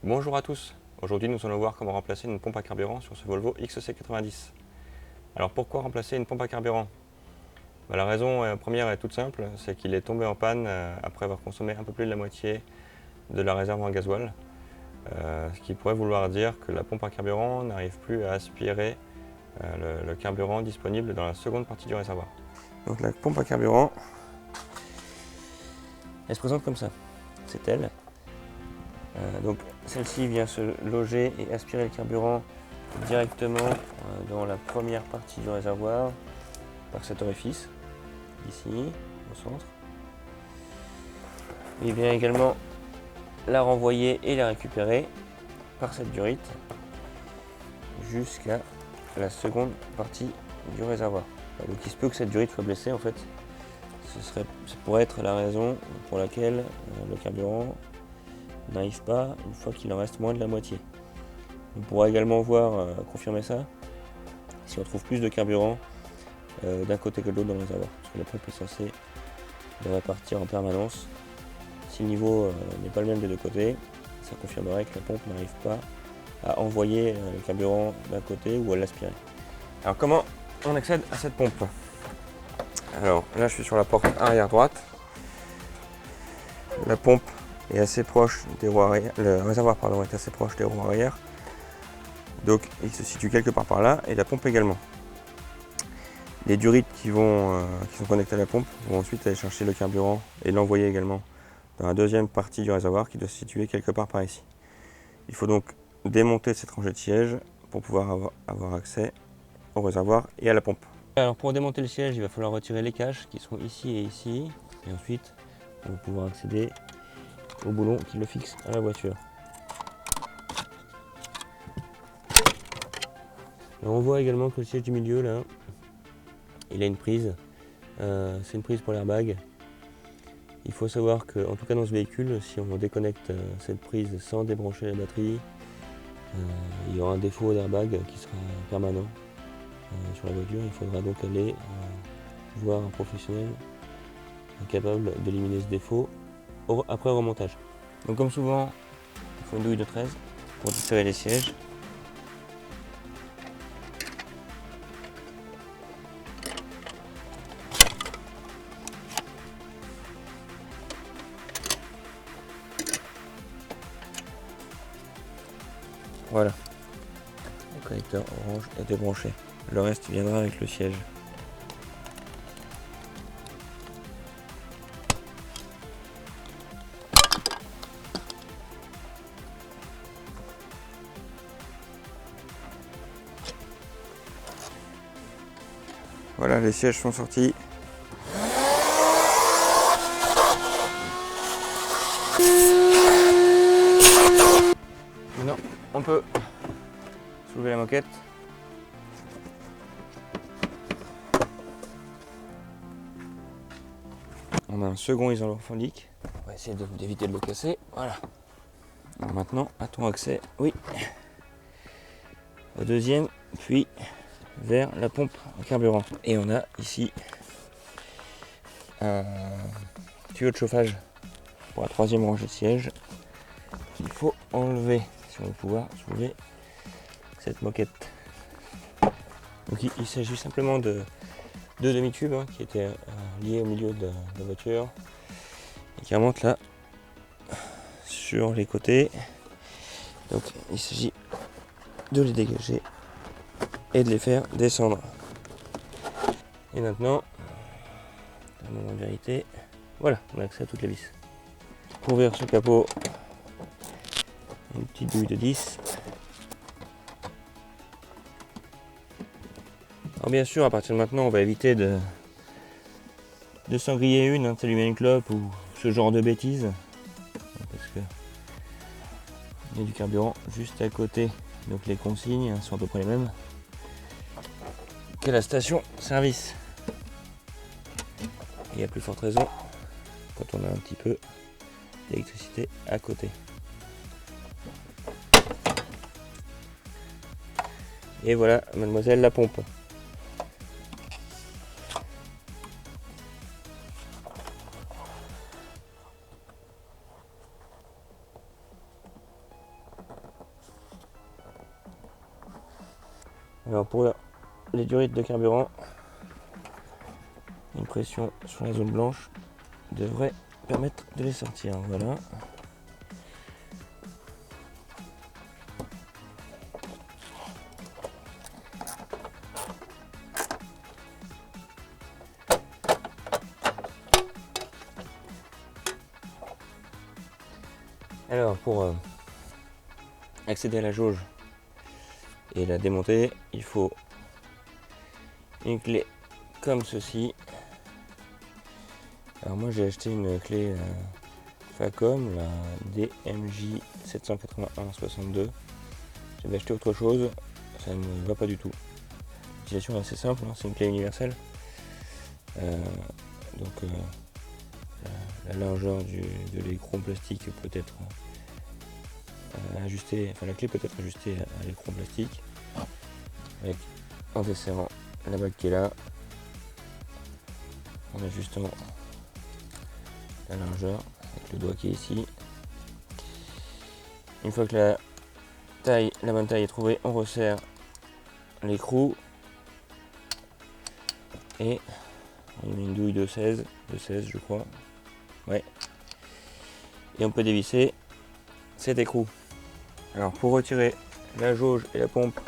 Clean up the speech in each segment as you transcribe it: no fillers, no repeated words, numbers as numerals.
Bonjour à tous, aujourd'hui nous allons voir comment remplacer une pompe à carburant sur ce Volvo XC90. Alors pourquoi remplacer une pompe à carburant? La raison première est toute simple, c'est qu'il est tombé en panne après avoir consommé un peu plus de la moitié de la réserve en gasoil, ce qui pourrait vouloir dire que la pompe à carburant n'arrive plus à aspirer le carburant disponible dans la seconde partie du réservoir. Donc la pompe à carburant, elle se présente comme ça, c'est elle. Donc celle-ci vient se loger et aspirer le carburant directement dans la première partie du réservoir par cet orifice, ici, au centre. Il vient également la renvoyer et la récupérer par cette durite jusqu'à la seconde partie du réservoir. Donc il se peut que cette durite soit blessée en fait. Ça pourrait être la raison pour laquelle le carburant n'arrive pas une fois qu'il en reste moins de la moitié. On pourra également voir, confirmer ça, si on trouve plus de carburant d'un côté que de l'autre dans le réservoir. Parce que la pompe est censée le répartir en permanence. Si le niveau n'est pas le même des deux côtés, ça confirmerait que la pompe n'arrive pas à envoyer le carburant d'un côté ou à l'aspirer. Alors comment on accède à cette pompe? Alors là je suis sur la porte arrière droite. La pompe est assez proche des roues arrière, le réservoir est assez proche des roues arrière. Donc il se situe quelque part par là et la pompe également. Les durites qui sont connectées à la pompe vont ensuite aller chercher le carburant et l'envoyer également dans la deuxième partie du réservoir qui doit se situer quelque part par ici. Il faut donc démonter cette rangée de sièges pour pouvoir avoir accès au réservoir et à la pompe. Alors pour démonter le siège, il va falloir retirer les caches qui sont ici et ici. Et ensuite, on va pouvoir accéder au boulon qui le fixe à la voiture. Alors on voit également que le siège du milieu, là, il a une prise. C'est une prise pour l'airbag. Il faut savoir qu'en tout cas dans ce véhicule, si on déconnecte cette prise sans débrancher la batterie, il y aura un défaut d'airbag qui sera permanent sur la voiture. Il faudra donc aller voir un professionnel capable d'éliminer ce défaut après remontage. Donc comme souvent, il faut une douille de 13 pour desserrer les sièges. Voilà, le connecteur orange est débranché. Le reste viendra avec le siège. Voilà, les sièges sont sortis. Maintenant, on peut soulever la moquette. On a un second isolant folique. On va essayer d'éviter de le casser. Voilà. Alors maintenant, a-t-on accès? Oui. Au deuxième, puis vers la pompe à carburant. Et on a ici un tuyau de chauffage pour la troisième rangée de siège qu'il faut enlever si on veut pouvoir soulever cette moquette. Donc il s'agit simplement de deux demi-tubes qui étaient liés au milieu de la voiture et qui remontent là sur les côtés. Donc il s'agit de les dégager et de les faire descendre. Et maintenant, un moment de vérité, voilà, on a accès à toutes les vis. Pour ouvrir ce capot, une petite douille de 10. Alors bien sûr, à partir de maintenant, on va éviter de s'en griller une, s'allumer une clope ou ce genre de bêtises. Parce que il y a du carburant juste à côté. Donc les consignes sont à peu près les mêmes que la station service. Et à plus forte raison quand on a un petit peu d'électricité à côté. Et voilà, mademoiselle la pompe. Alors pour les durites de carburant, une pression sur la zone blanche devrait permettre de les sortir. Voilà. Alors pour accéder à la jauge et la démonter, il faut une clé comme ceci. Alors moi j'ai acheté une clé Facom, la DMJ 781-62. J'avais acheté autre chose, ça ne va pas du tout. L'utilisation est assez simple, hein, c'est une clé universelle. Donc la largeur de l'écran plastique peut être ajustée, enfin la clé peut être ajustée à l'écran plastique en desserrant la bague qui est là, en ajustant la largeur avec le doigt qui est ici. Une fois que la bonne taille est trouvée, on resserre l'écrou et on met une douille de 16 je crois. Ouais. Et on peut dévisser cet écrou. Alors pour retirer la jauge et la pompe,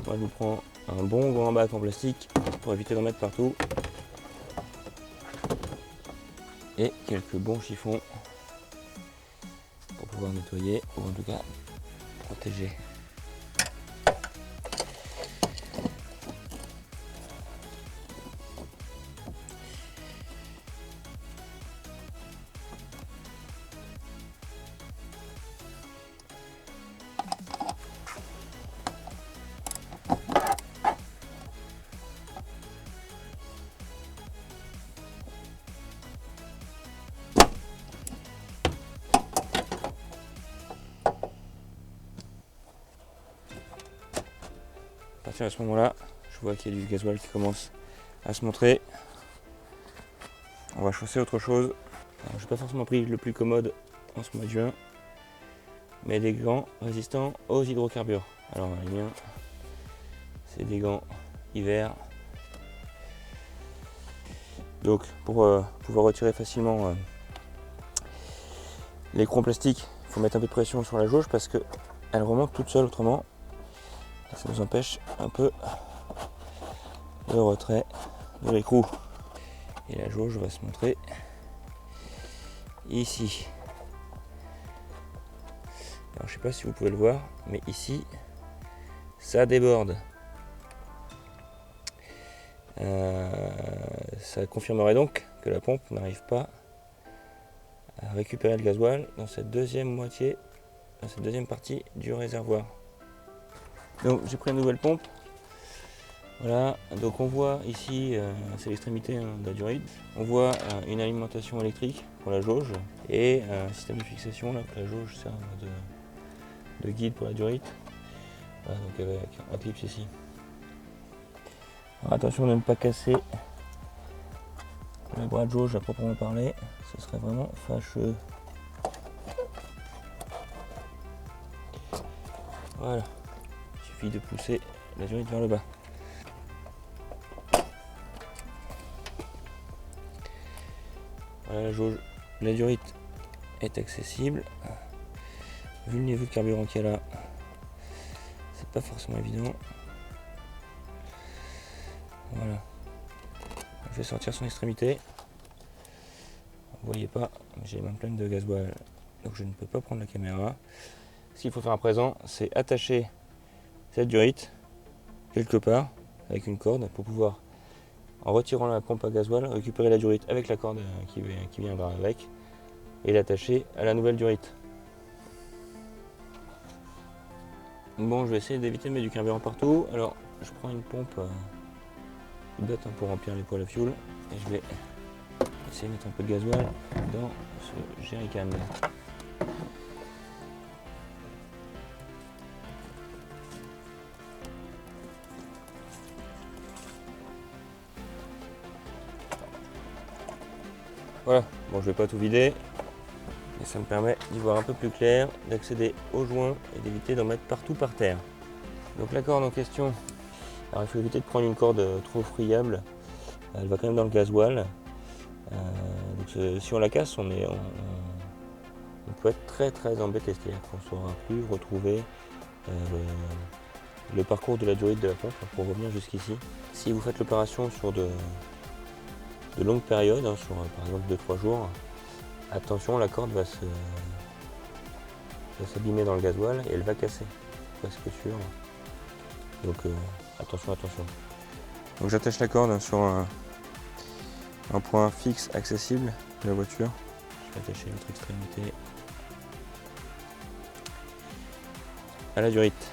moi je vous prends un bon grand bac en plastique pour éviter d'en mettre partout. Et quelques bons chiffons pour pouvoir nettoyer ou en tout cas protéger. À partir de ce moment-là, je vois qu'il y a du gasoil qui commence à se montrer. On va chausser autre chose. Je n'ai pas forcément pris le plus commode en ce mois de juin, mais des gants résistants aux hydrocarbures. Alors les miens, c'est des gants hiver. Donc pour pouvoir retirer facilement l'écran plastique, il faut mettre un peu de pression sur la jauge parce qu'elle remonte toute seule, autrement ça nous empêche un peu le retrait de l'écrou. Et la jauge va se montrer ici. Alors je sais pas si vous pouvez le voir, mais ici ça déborde. Ça confirmerait donc que la pompe n'arrive pas à récupérer le gasoil dans cette deuxième moitié, dans cette deuxième partie du réservoir. Donc j'ai pris une nouvelle pompe. Voilà, donc on voit ici, c'est l'extrémité de la durite, on voit une alimentation électrique pour la jauge et un système de fixation là, que la jauge sert de guide pour la durite. Voilà, donc avec un clip ici. Alors attention de ne pas casser le bras de jauge à proprement parler, ce serait vraiment fâcheux. Voilà, il suffit de pousser la durite vers le bas. Voilà la jauge, la durite est accessible. Vu le niveau de carburant qu'il y a là, c'est pas forcément évident. Voilà. Je vais sortir son extrémité. Vous voyez pas, j'ai les mains pleines de gasoil, donc je ne peux pas prendre la caméra. Ce qu'il faut faire à présent, c'est attacher cette durite quelque part avec une corde pour pouvoir, en retirant la pompe à gasoil, récupérer la durite avec la corde qui viendra avec et l'attacher à la nouvelle durite. Bon, je vais essayer d'éviter de mettre du carburant partout. Alors, je prends une pompe toute bête pour remplir les poêles à fioul et je vais essayer de mettre un peu de gasoil dans ce jerrycan. Voilà, bon je vais pas tout vider, mais ça me permet d'y voir un peu plus clair, d'accéder aux joints et d'éviter d'en mettre partout par terre. Donc la corde en question, alors il faut éviter de prendre une corde trop friable, elle va quand même dans le gasoil. Donc si on la casse, on peut être très embêté, c'est-à-dire qu'on ne saura plus retrouver le parcours de la durite de la pompe pour revenir jusqu'ici. Si vous faites l'opération sur de longues périodes, hein, sur par exemple 2-3 jours, attention, la corde va s'abîmer dans le gasoil et elle va casser, presque sûr. Donc attention. Donc j'attache la corde sur un point fixe accessible de la voiture. Je vais attacher l'autre extrémité à la durite.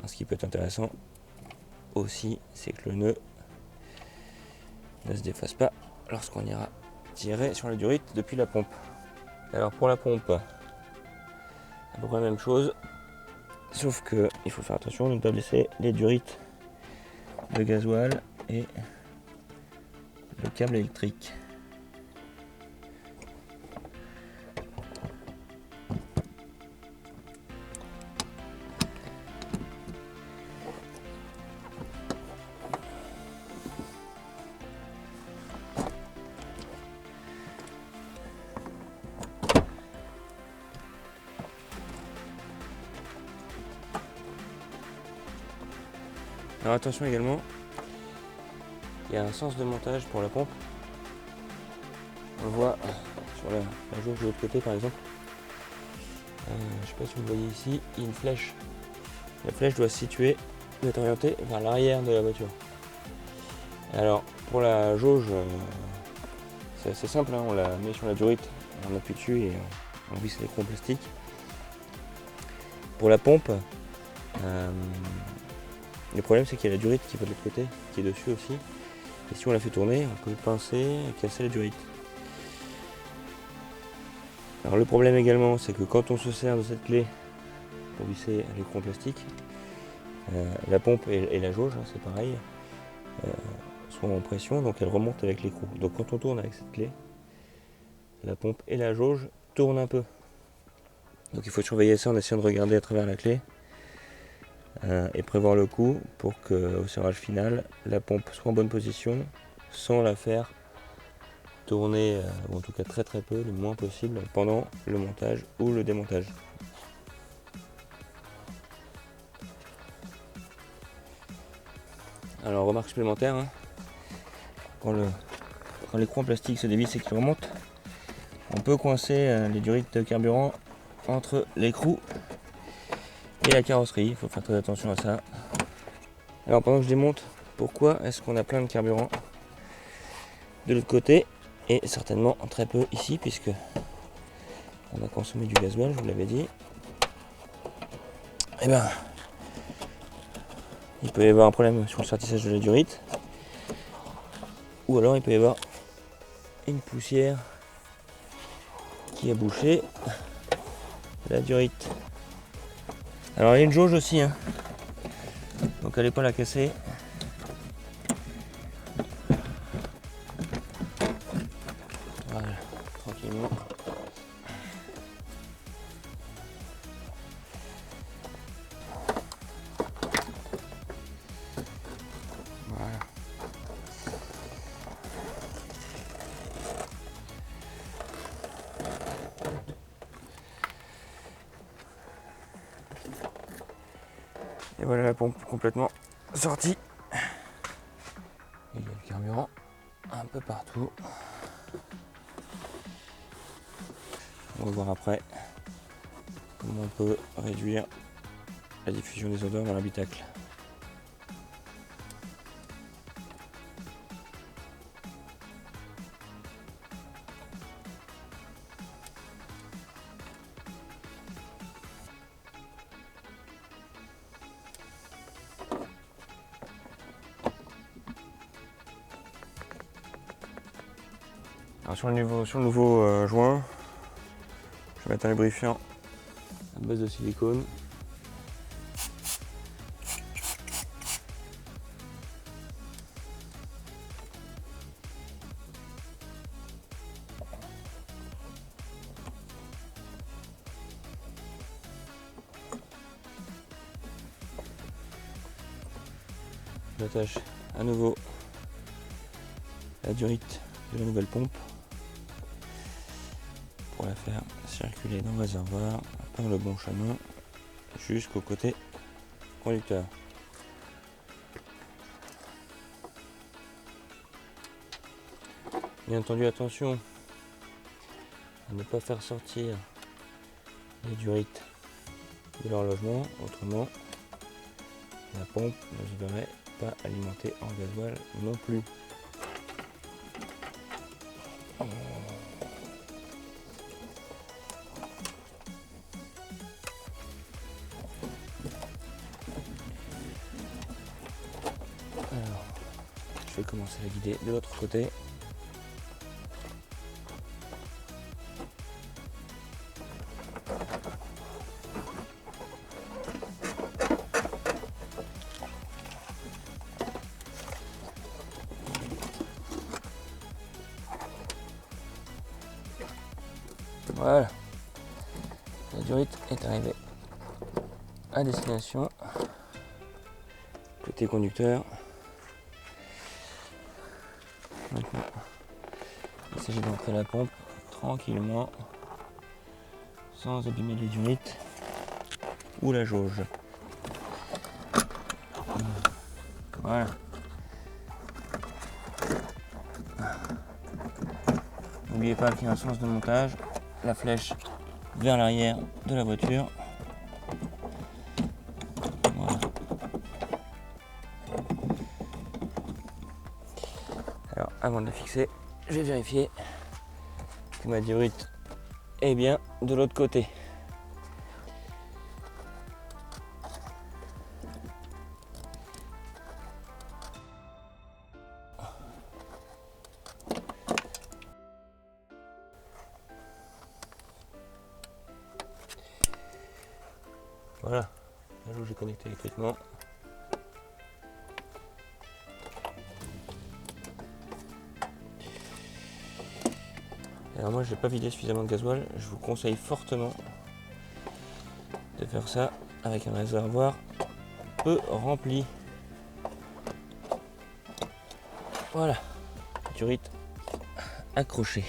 Ce qui peut être intéressant aussi, c'est que le nœud ne se défasse pas lorsqu'on ira tirer sur la durite depuis la pompe. Alors pour la pompe, à peu près la même chose, sauf que il faut faire attention de ne pas blesser les durites de gasoil et le câble électrique. Alors attention également, il y a un sens de montage pour la pompe. On le voit sur la jauge de l'autre côté par exemple. Je ne sais pas si vous le voyez ici, il y a une flèche. La flèche doit être orientée vers l'arrière de la voiture. Alors pour la jauge, c'est assez simple, hein, on la met sur la durite, on appuie dessus et on visse l'écran plastique. Pour la pompe, le problème c'est qu'il y a la durite qui va de l'autre côté, qui est dessus aussi. Et si on la fait tourner, on peut pincer et casser la durite. Alors le problème également, c'est que quand on se sert de cette clé pour visser l'écran plastique, la pompe et la jauge, hein, c'est pareil, sont en pression, donc elles remontent avec l'écrou. Donc quand on tourne avec cette clé, la pompe et la jauge tournent un peu. Donc il faut surveiller ça en essayant de regarder à travers la clé et prévoir le coup pour qu'au serrage final, la pompe soit en bonne position sans la faire tourner, ou en tout cas très peu, le moins possible pendant le montage ou le démontage. Alors remarque supplémentaire, hein, quand l'écrou en plastique se dévisse et qu'il remonte, on peut coincer les durites de carburant entre l'écrou et la carrosserie, il faut faire très attention à ça. Alors pendant que je démonte, pourquoi est-ce qu'on a plein de carburant de l'autre côté et certainement très peu ici, puisque on a consommé du gasoil, je vous l'avais dit. Et ben, il peut y avoir un problème sur le sertissage de la durite, ou alors il peut y avoir une poussière qui a bouché la durite. Alors il y a une jauge aussi, hein. Donc allez pas la casser. Voilà, tranquillement. Voilà. Et voilà la pompe complètement sortie. Il y a le carburant un peu partout. On va voir après comment on peut réduire la diffusion des odeurs dans l'habitacle. Alors sur le nouveau joint, je vais mettre un lubrifiant à base de silicone. J'attache à nouveau la durite de la nouvelle pompe pour la faire circuler dans le réservoir par le bon chemin jusqu'au côté conducteur. Bien entendu, attention à ne pas faire sortir les durites de leur logement, autrement la pompe ne se verrait pas alimentée en gasoil non plus. Alors, je vais commencer à guider de l'autre côté. Voilà, la durite est arrivée à destination. Côté conducteur. Maintenant, il s'agit d'entrer la pompe tranquillement, sans abîmer les durites ou la jauge. Voilà. N'oubliez pas qu'il y a un sens de montage, la flèche vers l'arrière de la voiture. Voilà. Alors avant de la fixer, je vais vérifier que ma durite est bien de l'autre côté. Voilà, la jauge est connectée électriquement. Alors moi je n'ai pas vidé suffisamment de gasoil, je vous conseille fortement de faire ça avec un réservoir peu rempli. Voilà, durite accrochée.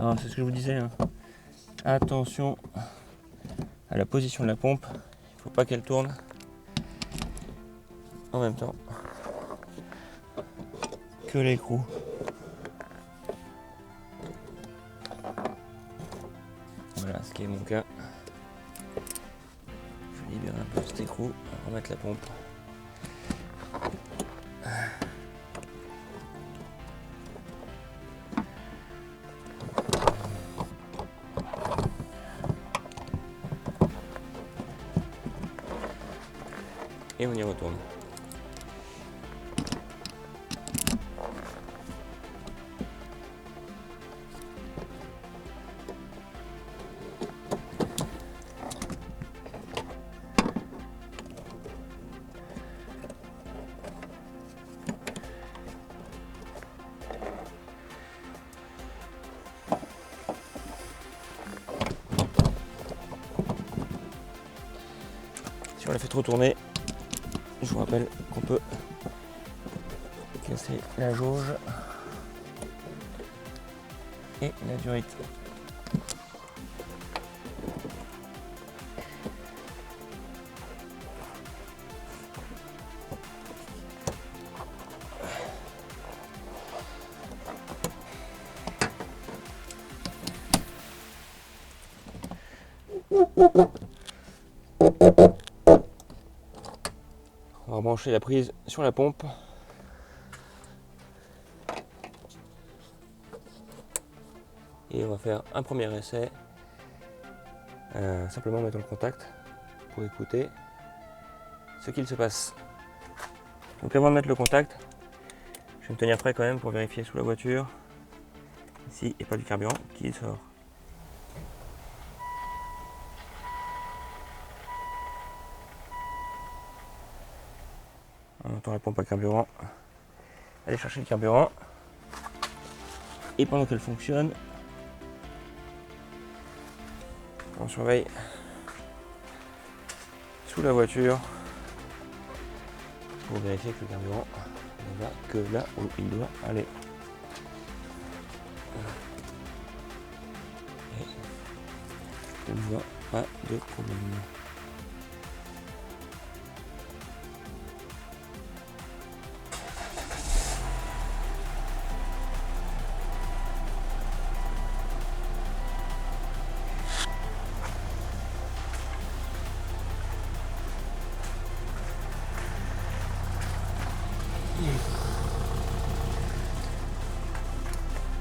Alors c'est ce que je vous disais, hein. Attention à la position de la pompe, il ne faut pas qu'elle tourne en même temps que l'écrou. Voilà ce qui est mon cas. Je libère un peu cet écrou, on va remettre la pompe. Et on y retourne. Si on la fait trop tourner, je vous rappelle qu'on peut casser la jauge et la durite. On va brancher la prise sur la pompe. Et on va faire un premier essai simplement en mettant le contact pour écouter ce qu'il se passe. Donc avant de mettre le contact, je vais me tenir prêt quand même pour vérifier sous la voiture s'il n'y a pas du carburant qui sort. On entend la pompe à carburant. Aller chercher le carburant. Et pendant qu'elle fonctionne, on surveille sous la voiture pour vérifier que le carburant ne va que là où il doit aller. Et je ne vois pas de problème.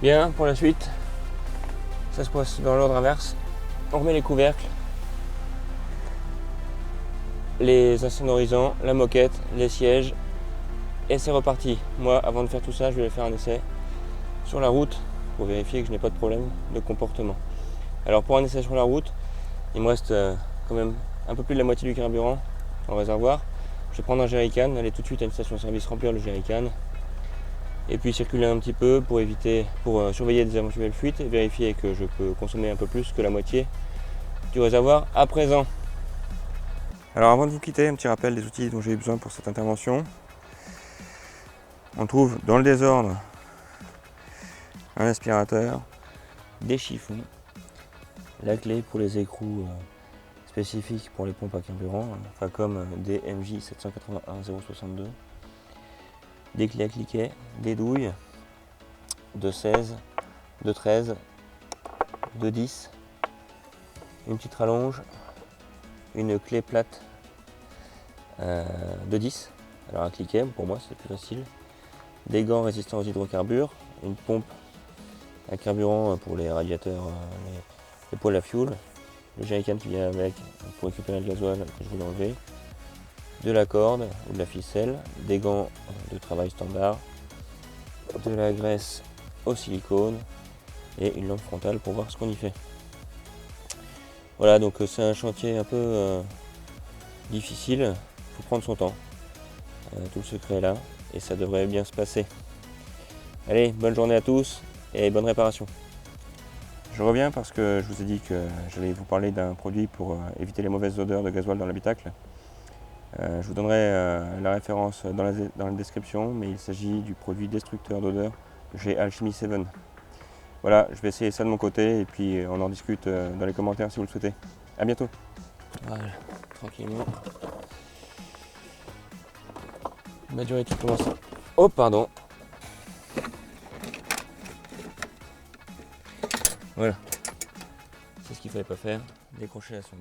Bien, pour la suite, ça se passe dans l'ordre inverse. On remet les couvercles, les insonorisants, la moquette, les sièges, et c'est reparti. Moi, avant de faire tout ça, je vais faire un essai sur la route pour vérifier que je n'ai pas de problème de comportement. Alors pour un essai sur la route, il me reste quand même un peu plus de la moitié du carburant dans le réservoir. Je vais prendre un jerrycan, aller tout de suite à une station-service remplir le jerrycan, et puis circuler un petit peu pour surveiller des éventuelles fuites et vérifier que je peux consommer un peu plus que la moitié du réservoir à présent. Alors avant de vous quitter, un petit rappel des outils dont j'ai eu besoin pour cette intervention. On trouve dans le désordre un aspirateur, des chiffons, la clé pour les écrous spécifiques pour les pompes à carburant, enfin comme des MJ 781 062, des clés à cliquet, des douilles de 16, de 13, de 10, une petite rallonge, une clé plate de 10, alors à cliquet pour moi c'est plus facile, des gants résistants aux hydrocarbures, une pompe à carburant pour les radiateurs, les poêles à fioul, le jerrycan qui vient avec pour récupérer le gasoil que je voulais enlever, de la corde ou de la ficelle, des gants de travail standard, de la graisse au silicone et une lampe frontale pour voir ce qu'on y fait. Voilà, donc c'est un chantier un peu difficile, il faut prendre son temps. Tout le secret est là et ça devrait bien se passer. Allez, bonne journée à tous et bonne réparation. Je reviens parce que je vous ai dit que j'allais vous parler d'un produit pour éviter les mauvaises odeurs de gasoil dans l'habitacle. Je vous donnerai la référence dans la description, mais il s'agit du produit destructeur d'odeur chez Alchemy 7. Voilà, je vais essayer ça de mon côté et puis on en discute dans les commentaires si vous le souhaitez. A bientôt. Voilà, tranquillement. Ma durée qui commence. Oh pardon. Voilà. C'est ce qu'il ne fallait pas faire, décrocher la sonde.